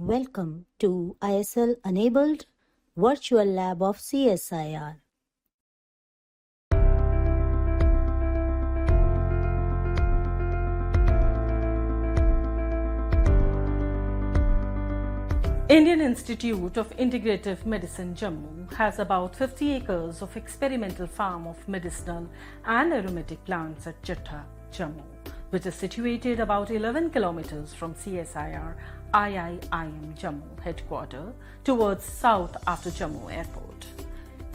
Welcome to ISL Enabled Virtual Lab of CSIR. Indian Institute of Integrative Medicine Jammu has about 50 acres of experimental farm of medicinal and aromatic plants at Chatta, Jammu, which is situated about 11 kilometers from CSIR IIIM Jammu headquarters towards south after Jammu Airport.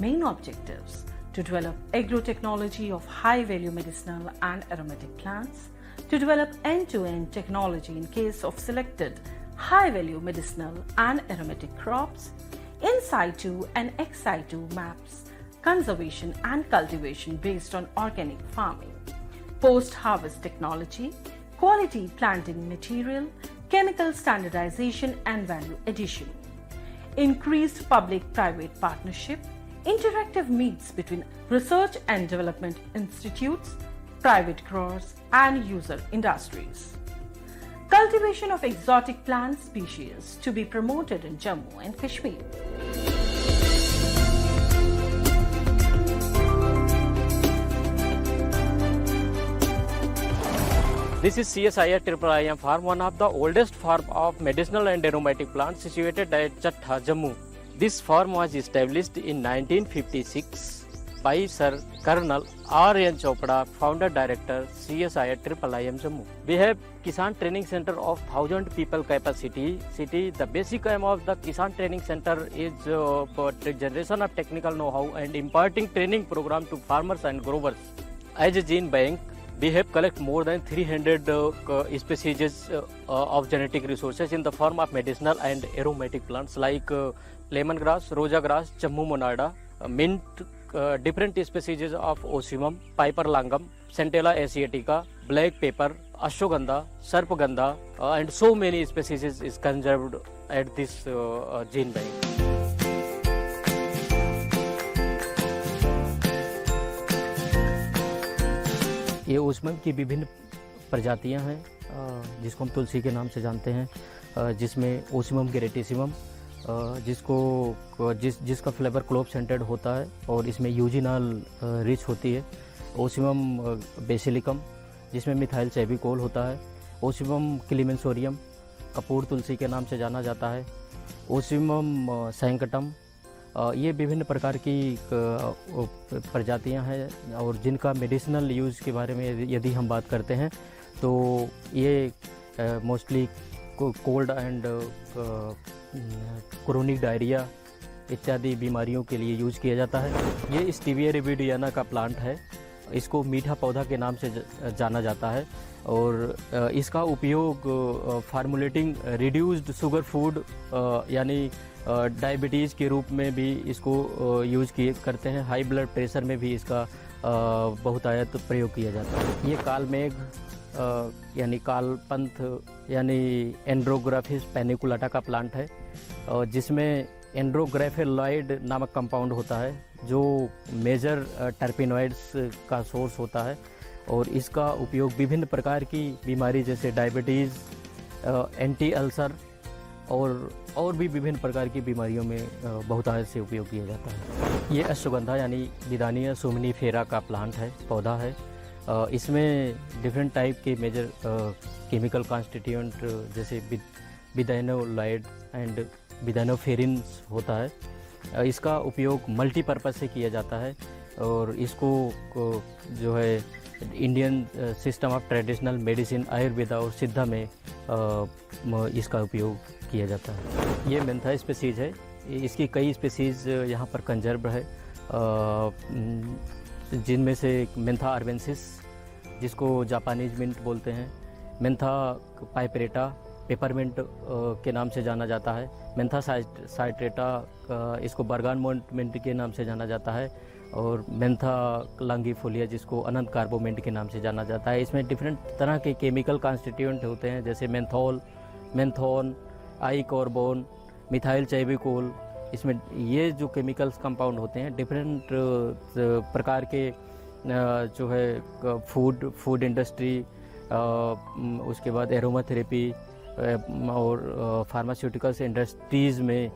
Main objectives: to develop agro-technology of high-value medicinal and aromatic plants, to develop end-to-end technology in case of selected high-value medicinal and aromatic crops, in situ and ex situ maps, conservation and cultivation based on organic farming, post-harvest technology, quality planting material, chemical standardization and value addition, increased public-private partnership, interactive meets between research and development institutes, private growers and user industries. Cultivation of exotic plant species to be promoted in Jammu and Kashmir. This is CSIR IIIM farm, one of the oldest farm of medicinal and aromatic plants situated at Chatta, Jammu. This farm was established in 1956 by Sir Colonel R.N. Chopra, founder director CSIR IIIM Jammu. We have Kisan Training Center of 1,000 people capacity. The basic aim of the Kisan Training Center is generation of technical know-how and imparting training program to farmers and growers. As a gene bank, we have collected more than 300 species of genetic resources in the form of medicinal and aromatic plants like lemongrass, roja grass, Jammu monarda, mint, different species of Ocimum, Piper langum, Centella asiatica, black pepper, ashwagandha, sarpagandha, and so many species is conserved at this gene bank. ये osmium की विभिन्न प्रजातियां हैं जिसको हम तुलसी के नाम से जानते हैं, जिसमें ओस्मियम ग्रेटिसिमम जिसका फ्लेवर क्लोव सेंटेड होता है और इसमें यूजिनॉल रिच होती है, ओस्मियम बेसिलिकम जिसमें मिथाइल सैबिकोल होता है, ओस्मियम क्लीमेंसोरियम कपूर तुलसी के नाम से जाना जाता है, ओस्मियम सैंकटम, ये विभिन्न प्रकार की प्रजातियां हैं और जिनका मेडिसिनल यूज़ के बारे में यदि हम बात करते हैं तो ये mostly cold and chronic diarrhoea इत्यादि बीमारियों के लिए यूज़ किया जाता है। ये स्टीविया रिविडियाना का प्लांट है, इसको मीठा पौधा के नाम से जाना जाता है और इसका उपयोग फार्मुलेटिंग रिड्यूस्ड शुगर फूड यानी डायबिटीज़ के रूप में भी इसको यूज़ करते हैं। हाई ब्लड प्रेशर में भी इसका बहुतायत प्रयोग किया जाता है। ये कालमेघ यानी कालपंथ यानी एंड्रोग्राफिस पैनिकुलाटा का प्लांट है जिसमें एंड्रोग्राफेलॉइड नामक कंपाउंड होता है जो मेजर टर्पिनॉइड्स का सोर्स होता है और इसका उपयोग विभिन्न प्रकार की बीमारी जैसे डायबिटीज़, एंटी अल्सर और भी विभिन्न प्रकार की बीमारियों में बहुतायत से उपयोग किया जाता है। ये अश्वगंधा यानी विदानिया सोमनीफेरा का प्लांट है, पौधा है। इसमें डिफरेंट टाइप के मेजर केमिकल कॉन्स्टिट्यूएंट जैसे बिदाइनोलाइड एंड बिदाइनोफेरिन्स होता है। इसका उपयोग मल्टीपर्पज़ से किया जाता है और इसको जो है Indian system of traditional medicine Ayurveda और सिद्धा में इसका उपयोग किया जाता है। ये मेंथा स्पीसीज़ है, इसकी कई स्पीसीज़ यहाँ पर कंजर्व है जिनमें से मेंथा आर्वेंसिस जिसको जापानीज मिंट बोलते हैं, मेंथा पाइपरेटा पेपरमिंट के नाम से जाना जाता है, मेंथा साइट्रेटा इसको बर्गामोंट मिंट के नाम से जाना जाता है और मेंथा लॉन्गिफोलिया जिसको अनंत कार्बोमिंट के नाम से जाना जाता है। इसमें डिफरेंट तरह के केमिकल कॉन्स्टिट्यूएंट होते हैं जैसे मेंथोल, मेंथोन, आई कार्बोन, मिथाइल सैबिकोल। इसमें ये जो केमिकल्स कंपाउंड होते हैं डिफरेंट प्रकार के जो है फूड इंडस्ट्री, उसके बाद एरोमा थेरेपी, और फार्मास्यूटिकल्स इंडस्ट्रीज़ में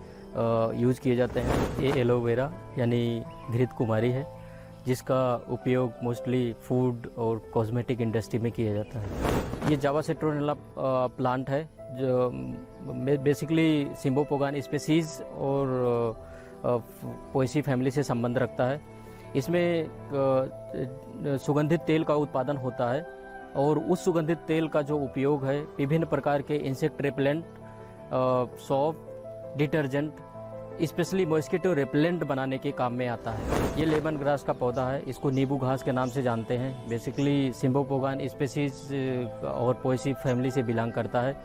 यूज़ किए जाते हैं। ये एलोवेरा यानी घृत कुमारी है, जिसका उपयोग मोस्टली फूड और कॉस्मेटिक इंडस्ट्री में किया जाता है। ये जावा सिट्रोनेला प्लांट है जो बेसिकली सिम्बोपोगान स्पीसीज़ और पोएसी फैमिली से संबंध रखता है। इसमें सुगंधित तेल का उत्पादन होता है और उस सुगंधित तेल का जो उपयोग है विभिन्न प्रकार के insect repellent, shop, detergent, specially mosquito repellent बनाने के काम में आता है। ये लेमन ग्रास का पौधा है, इसको नींबू घास के नाम से जानते हैं। बेसिकली सिम्बोपोगान स्पीसीज और पोएसी फैमिली से बिलोंग करता है।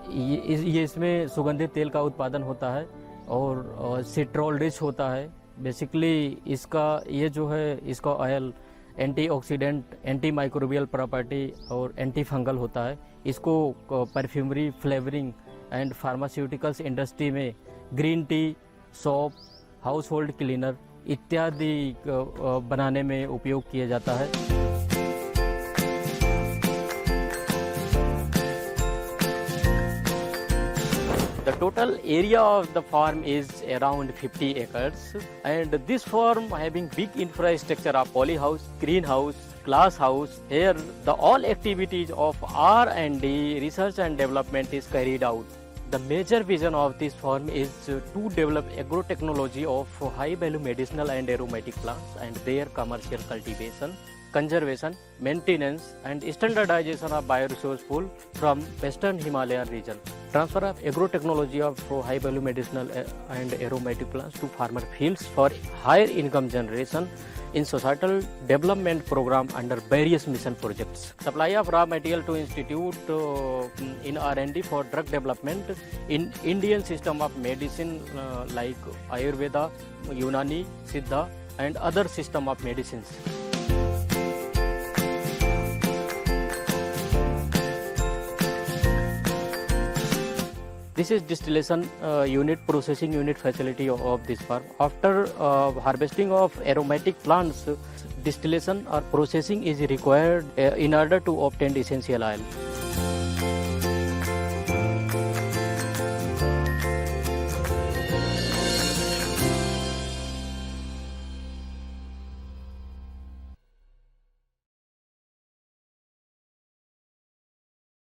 ये इसमें सुगंधित तेल का उत्पादन होता है और सिट्रोल रिच होता है। बेसिकली इसका oil antioxidant, anti microbial property और एंटी फंगल होता है। इसको perfumery, flavouring and pharmaceuticals industry में green tea, soap, household cleaner इत्यादि बनाने में उपयोग किया जाता है। The total area of the farm is around 50 acres, and this farm having big infrastructure of polyhouse, greenhouse, glass house. Here the all activities of R&D, research and development is carried out. The major vision of this farm is to develop agro-technology of high value medicinal and aromatic plants and their commercial cultivation, conservation, maintenance and standardization of bioresource pool from Western Himalayan region. Transfer of agro-technology of high value medicinal and aromatic plants to farmer fields for higher income generation in societal development program under various mission projects. Supply of raw material to institute in R&D for drug development in Indian system of medicine like Ayurveda, Unani, Siddha and other system of medicines. This is distillation unit, processing unit facility of this farm. After harvesting of aromatic plants, distillation or processing is required in order to obtain essential oil.